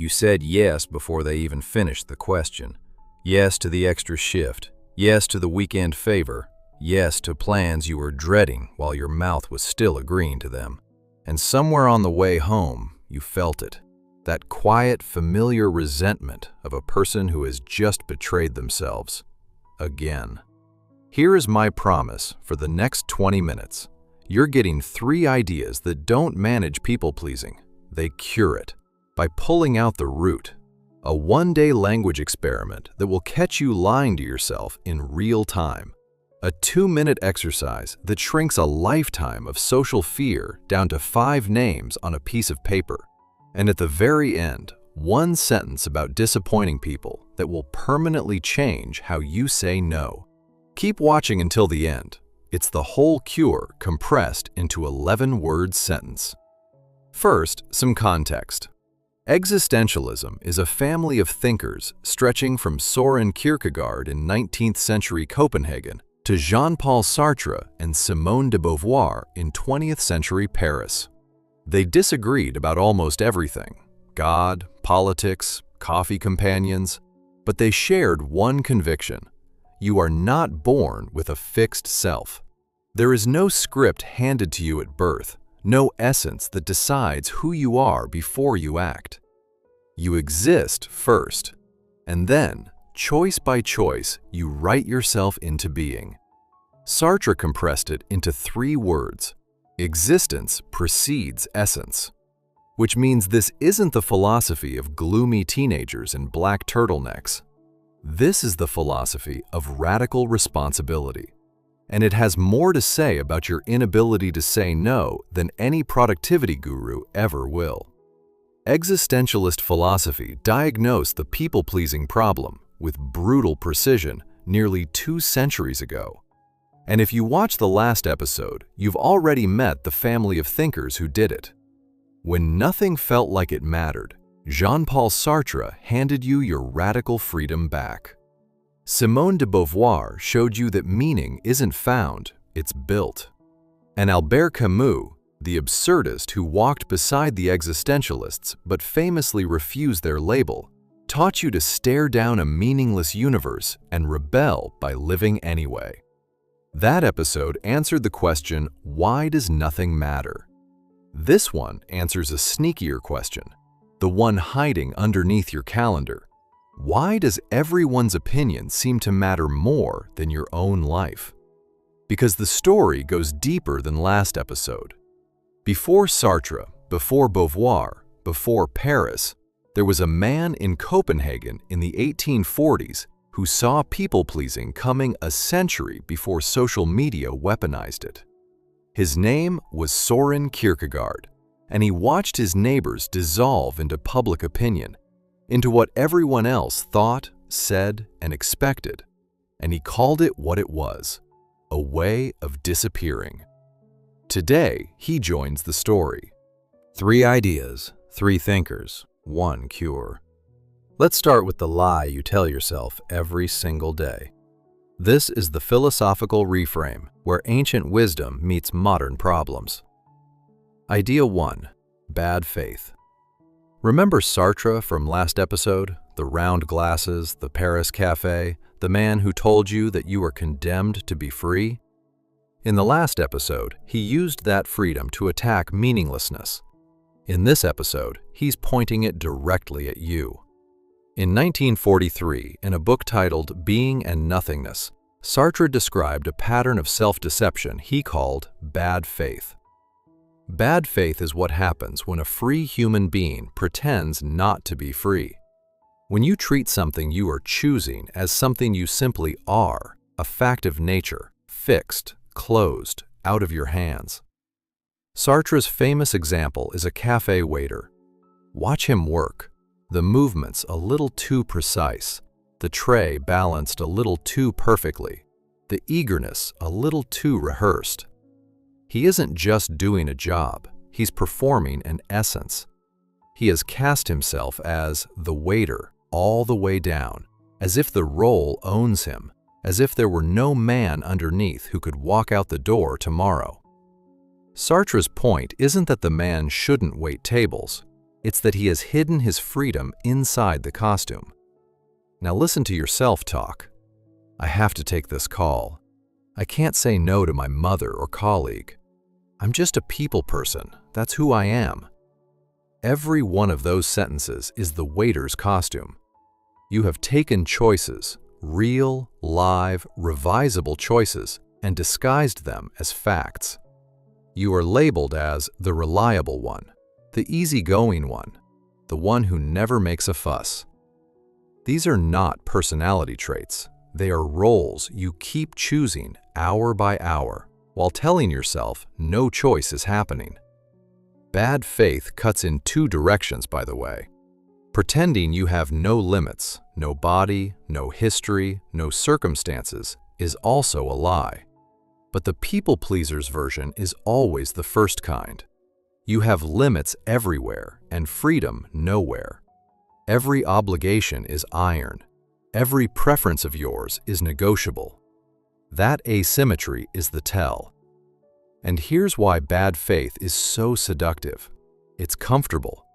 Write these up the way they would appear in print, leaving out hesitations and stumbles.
You said yes before they even finished the question. Yes to the extra shift. Yes to the weekend favor. Yes to plans you were dreading while your mouth was still agreeing to them. And somewhere on the way home, you felt it. That quiet, familiar resentment of a person who has just betrayed themselves. Again. Here is my promise for the next 20 minutes. You're getting 3 ideas that don't manage people-pleasing. They cure it by pulling out the root. A one-day language experiment that will catch you lying to yourself in real time. A 2-minute exercise that shrinks a lifetime of social fear down to 5 names on a piece of paper. And at the very end, 1 sentence about disappointing people that will permanently change how you say no. Keep watching until the end. It's the whole cure compressed into 11-word sentence. First, some context. Existentialism is a family of thinkers stretching from Søren Kierkegaard in 19th century Copenhagen to Jean-Paul Sartre and Simone de Beauvoir in 20th century Paris. They disagreed about almost everything: God, politics, coffee companions, but they shared one conviction: you are not born with a fixed self. There is no script handed to you at birth, no essence that decides who you are before you act. You exist first, and then, choice by choice, you write yourself into being. Sartre compressed it into 3 words: existence precedes essence. Which means this isn't the philosophy of gloomy teenagers in black turtlenecks. This is the philosophy of radical responsibility. And it has more to say about your inability to say no than any productivity guru ever will. Existentialist philosophy diagnosed the people-pleasing problem with brutal precision nearly 2 centuries ago. And if you watch the last episode, you've already met the family of thinkers who did it. When nothing felt like it mattered, Jean-Paul Sartre handed you your radical freedom back. Simone de Beauvoir showed you that meaning isn't found, it's built. And Albert Camus, the absurdist who walked beside the existentialists but famously refused their label, taught you to stare down a meaningless universe and rebel by living anyway. That episode answered the question, why does nothing matter? This one answers a sneakier question, the one hiding underneath your calendar. Why does everyone's opinion seem to matter more than your own life? Because the story goes deeper than last episode. Before Sartre, before Beauvoir, before Paris, there was a man in Copenhagen in the 1840s who saw people-pleasing coming a century before social media weaponized it. His name was Søren Kierkegaard, and he watched his neighbors dissolve into public opinion, into what everyone else thought, said, and expected, and he called it what it was: a way of disappearing. Today, he joins the story. 3 ideas, 3 thinkers, 1 cure. Let's start with the lie you tell yourself every single day. This is the philosophical reframe, where ancient wisdom meets modern problems. Idea 1. Bad faith. Remember Sartre from last episode? The round glasses, the Paris cafe, the man who told you that you were condemned to be free? In the last episode, he used that freedom to attack meaninglessness. In this episode, he's pointing it directly at you. In 1943, in a book titled Being and Nothingness, Sartre described a pattern of self-deception he called bad faith. Bad faith is what happens when a free human being pretends not to be free. When you treat something you are choosing as something you simply are, a fact of nature, fixed, closed, out of your hands. Sartre's famous example is a cafe waiter. Watch him work. The movements a little too precise, the tray balanced a little too perfectly, the eagerness a little too rehearsed. He isn't just doing a job, he's performing an essence. He has cast himself as the waiter all the way down, as if the role owns him, as if there were no man underneath who could walk out the door tomorrow. Sartre's point isn't that the man shouldn't wait tables. It's that he has hidden his freedom inside the costume. Now listen to your self-talk. I have to take this call. I can't say no to my mother or colleague. I'm just a people person. That's who I am. Every one of those sentences is the waiter's costume. You have taken choices, real, live, revisable choices, and disguised them as facts. You are labeled as the reliable one, the easygoing one, the one who never makes a fuss. These are not personality traits. They are roles you keep choosing hour by hour while telling yourself no choice is happening. Bad faith cuts in two directions, by the way. Pretending you have no limits, no body, no history, no circumstances is also a lie. But the people pleaser's version is always the first kind. You have limits everywhere and freedom nowhere. Every obligation is iron. Every preference of yours is negotiable. That asymmetry is the tell. And here's why bad faith is so seductive. It's comfortable.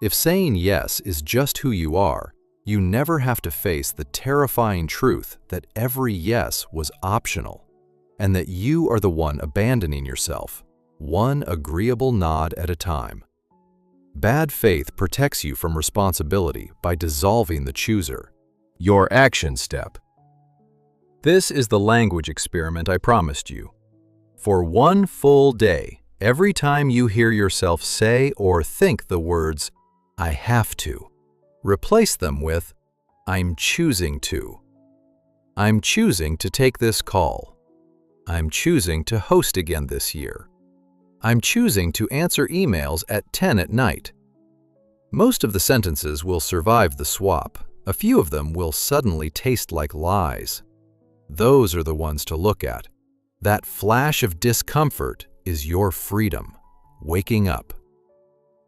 If saying yes is just who you are, you never have to face the terrifying truth that every yes was optional, and that you are the one abandoning yourself, one agreeable nod at a time. Bad faith protects you from responsibility by dissolving the chooser. Your action step. This is the language experiment I promised you. For one full day, every time you hear yourself say or think the words, I have to, replace them with, I'm choosing to. I'm choosing to take this call. I'm choosing to host again this year. I'm choosing to answer emails at 10 at night. Most of the sentences will survive the swap. A few of them will suddenly taste like lies. Those are the ones to look at. That flash of discomfort is your freedom, waking up.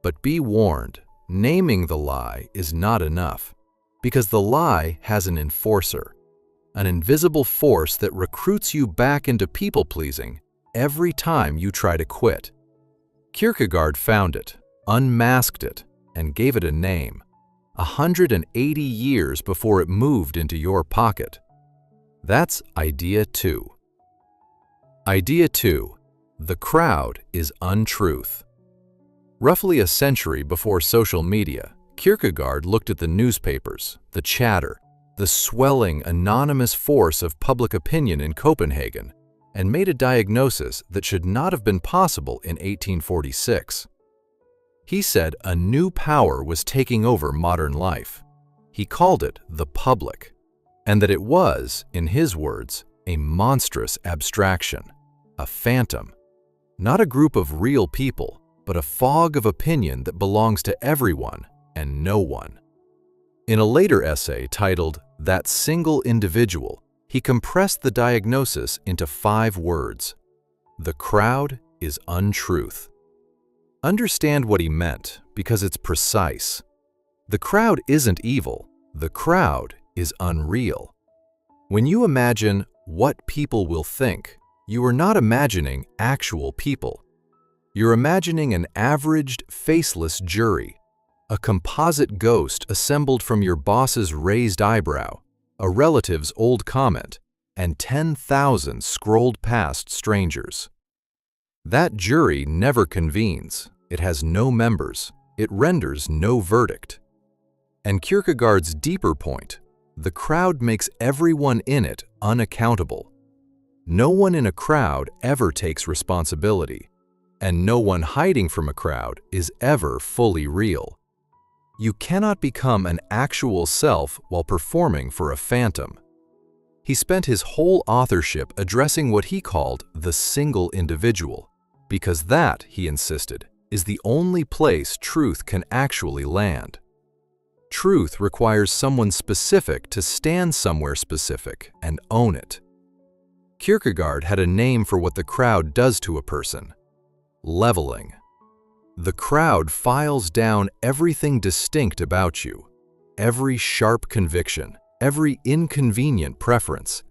But be warned, naming the lie is not enough, because the lie has an enforcer, an invisible force that recruits you back into people-pleasing every time you try to quit. Kierkegaard found it, unmasked it, and gave it a name, 180 years before it moved into your pocket. That's Idea 2. Idea 2. The crowd is untruth. Roughly a century before social media, Kierkegaard looked at the newspapers, the chatter, the swelling anonymous force of public opinion in Copenhagen, and made a diagnosis that should not have been possible in 1846. He said a new power was taking over modern life. He called it the public, and that it was, in his words, a monstrous abstraction, a phantom, not a group of real people, but a fog of opinion that belongs to everyone and no one. In a later essay titled That Single Individual, he compressed the diagnosis into 5 words. The crowd is untruth. Understand what he meant, because it's precise. The crowd isn't evil. The crowd is unreal. When you imagine what people will think, you are not imagining actual people. You're imagining an averaged, faceless jury, a composite ghost assembled from your boss's raised eyebrow, a relative's old comment, and 10,000 scrolled past strangers. That jury never convenes. It has no members. It renders no verdict. And Kierkegaard's deeper point, the crowd makes everyone in it unaccountable. No one in a crowd ever takes responsibility, and no one hiding from a crowd is ever fully real. You cannot become an actual self while performing for a phantom. He spent his whole authorship addressing what he called the single individual, because that, he insisted, is the only place truth can actually land. Truth requires someone specific to stand somewhere specific and own it. Kierkegaard had a name for what the crowd does to a person: leveling. The crowd files down everything distinct about you, every sharp conviction, every inconvenient preference,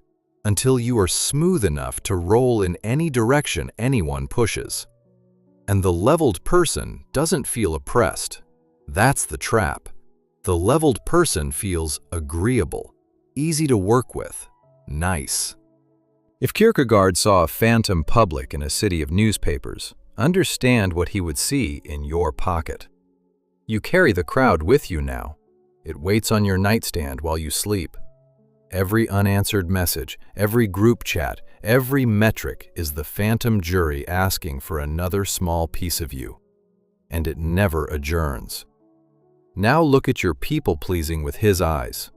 until you are smooth enough to roll in any direction anyone pushes. And the leveled person doesn't feel oppressed. That's the trap. The leveled person feels agreeable, easy to work with, nice. If Kierkegaard saw a phantom public in a city of newspapers, understand what he would see in your pocket. You carry the crowd with you now. It waits on your nightstand while you sleep. Every unanswered message, every group chat, every metric is the phantom jury asking for another small piece of you. And it never adjourns. Now look at your people-pleasing with his eyes.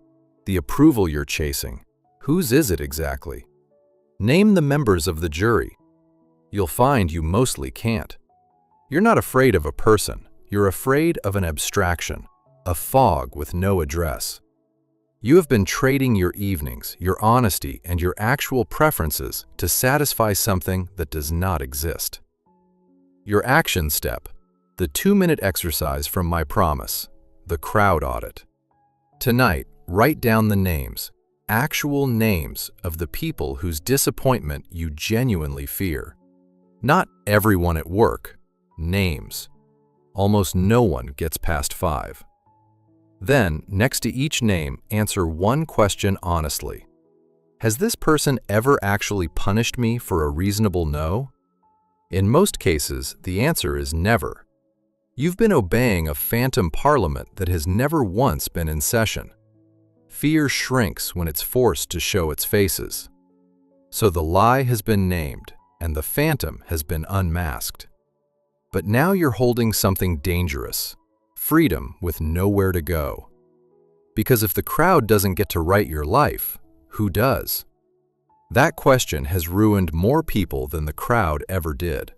The approval you're chasing. Whose is it exactly? Name the members of the jury. You'll find you mostly can't. You're not afraid of a person. You're afraid of an abstraction, a fog with no address. You have been trading your evenings, your honesty, and your actual preferences to satisfy something that does not exist. Your action step, the 2-minute exercise from my promise, the crowd audit. Tonight, write down the names, actual names of the people whose disappointment you genuinely fear. Not everyone at work, names. Almost no one gets past 5. Then, next to each name, answer one question honestly. Has this person ever actually punished me for a reasonable no? In most cases, the answer is never. You've been obeying a phantom parliament that has never once been in session. Fear shrinks when it's forced to show its faces. So the lie has been named, and the phantom has been unmasked. But now you're holding something dangerous, freedom with nowhere to go. Because if the crowd doesn't get to write your life, who does? That question has ruined more people than the crowd ever did.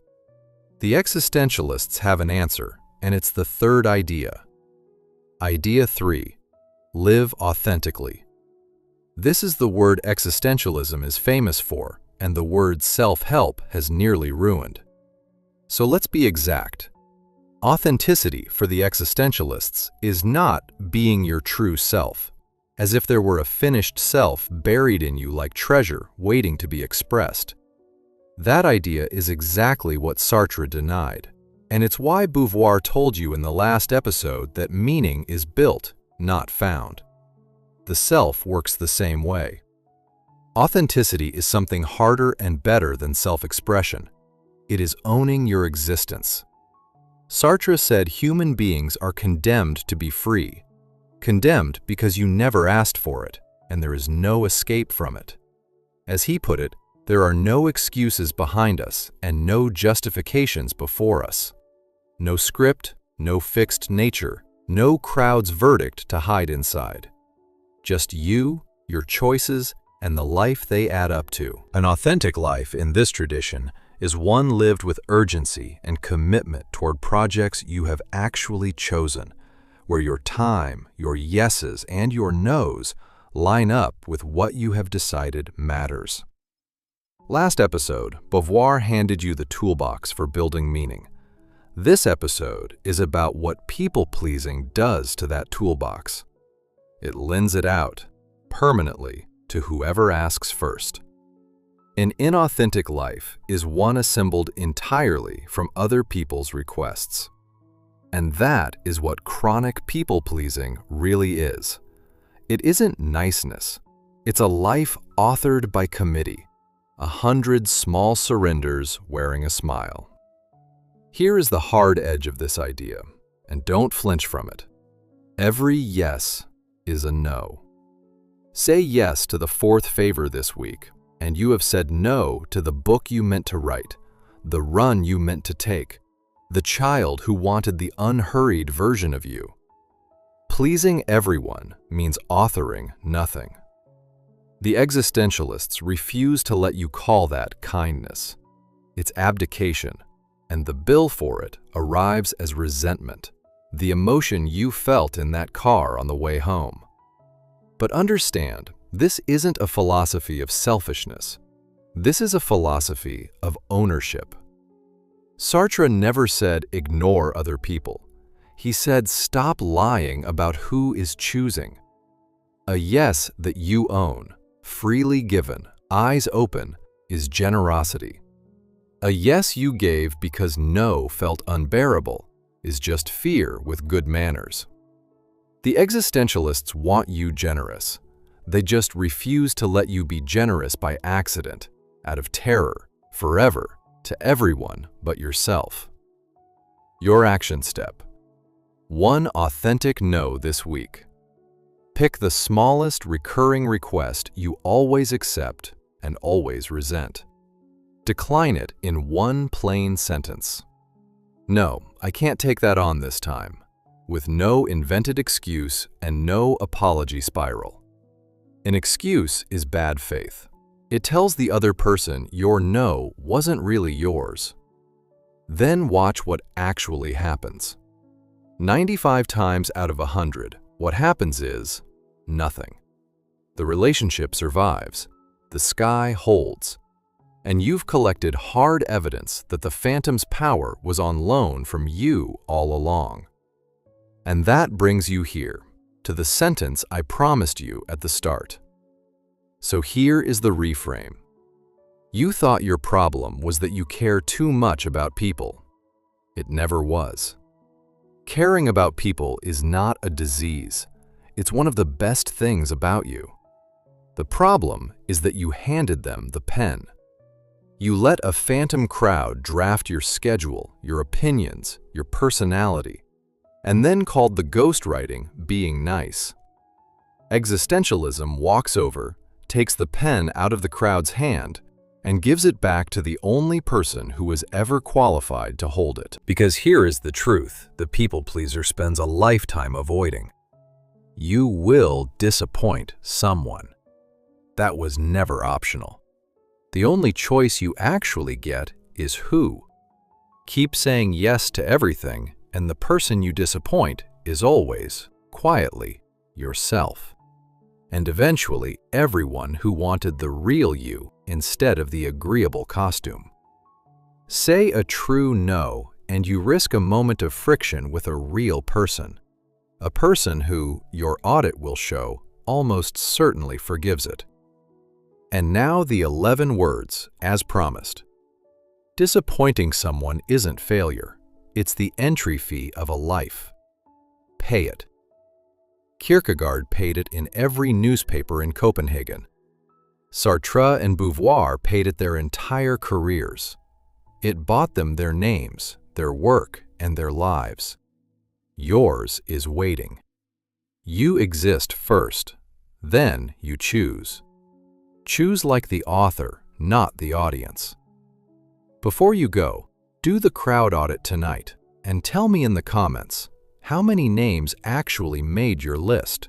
The existentialists have an answer, and it's the third idea. Idea 3. Live authentically. This is the word existentialism is famous for, and the word self-help has nearly ruined. So let's be exact. Authenticity for the existentialists is not being your true self, as if there were a finished self buried in you like treasure waiting to be expressed. That idea is exactly what Sartre denied, and it's why Beauvoir told you in the last episode that meaning is built, not found. The self works the same way. Authenticity is something harder and better than self-expression. It is owning your existence. Sartre said human beings are condemned to be free. Condemned because you never asked for it, and there is no escape from it. As he put it, there are no excuses behind us and no justifications before us. No script, no fixed nature, no crowd's verdict to hide inside. Just you, your choices, and the life they add up to. An authentic life in this tradition is one lived with urgency and commitment toward projects you have actually chosen, where your time, your yeses, and your nos line up with what you have decided matters. Last episode, Beauvoir handed you the toolbox for building meaning. This episode is about what people-pleasing does to that toolbox. It lends it out, permanently, to whoever asks first. An inauthentic life is one assembled entirely from other people's requests. And that is what chronic people-pleasing really is. It isn't niceness. It's a life authored by committee, 100 small surrenders wearing a smile. Here is the hard edge of this idea, and don't flinch from it. Every yes is a no. Say yes to the 4th favor this week, and you have said no to the book you meant to write, the run you meant to take, the child who wanted the unhurried version of you. Pleasing everyone means authoring nothing. The existentialists refuse to let you call that kindness. It's abdication, and the bill for it arrives as resentment, the emotion you felt in that car on the way home. But understand, this isn't a philosophy of selfishness. This is a philosophy of ownership. Sartre never said ignore other people. He said stop lying about who is choosing. A yes that you own, freely given, eyes open, is generosity. A yes you gave because no felt unbearable is just fear with good manners. The existentialists want you generous. They just refuse to let you be generous by accident, out of terror, forever, to everyone but yourself. Your action step. One authentic no this week. Pick the smallest recurring request you always accept and always resent. Decline it in one plain sentence. No, I can't take that on this time, with no invented excuse and no apology spiral. An excuse is bad faith. It tells the other person your no wasn't really yours. Then watch what actually happens. 95 times out of 100, what happens is nothing. The relationship survives, the sky holds, and you've collected hard evidence that the phantom's power was on loan from you all along. And that brings you here, to the sentence I promised you at the start. So here is the reframe. You thought your problem was that you care too much about people. It never was. Caring about people is not a disease. It's one of the best things about you. The problem is that you handed them the pen. You let a phantom crowd draft your schedule, your opinions, your personality, and then called the ghostwriting being nice. Existentialism walks over, takes the pen out of the crowd's hand, and gives it back to the only person who was ever qualified to hold it. Because here is the truth the people pleaser spends a lifetime avoiding. You will disappoint someone. That was never optional. The only choice you actually get is who. Keep saying yes to everything, and the person you disappoint is always, quietly, yourself. And eventually everyone who wanted the real you instead of the agreeable costume. Say a true no, and you risk a moment of friction with a real person. A person who, your audit will show, almost certainly forgives it. And now the 11 words, as promised. Disappointing someone isn't failure. It's the entry fee of a life. Pay it. Kierkegaard paid it in every newspaper in Copenhagen. Sartre and Beauvoir paid it their entire careers. It bought them their names, their work, and their lives. Yours is waiting. You exist first, then you choose. Choose like the author, not the audience. Before you go, do the crowd audit tonight and tell me in the comments how many names actually made your list.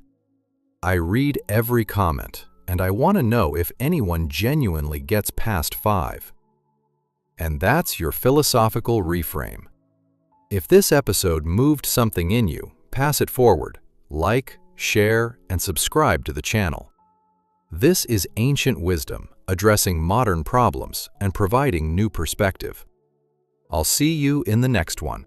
I read every comment, and I want to know if anyone genuinely gets past 5. And that's your philosophical reframe. If this episode moved something in you, pass it forward, like, share, and subscribe to the channel. This is ancient wisdom, addressing modern problems and providing new perspective. I'll see you in the next one.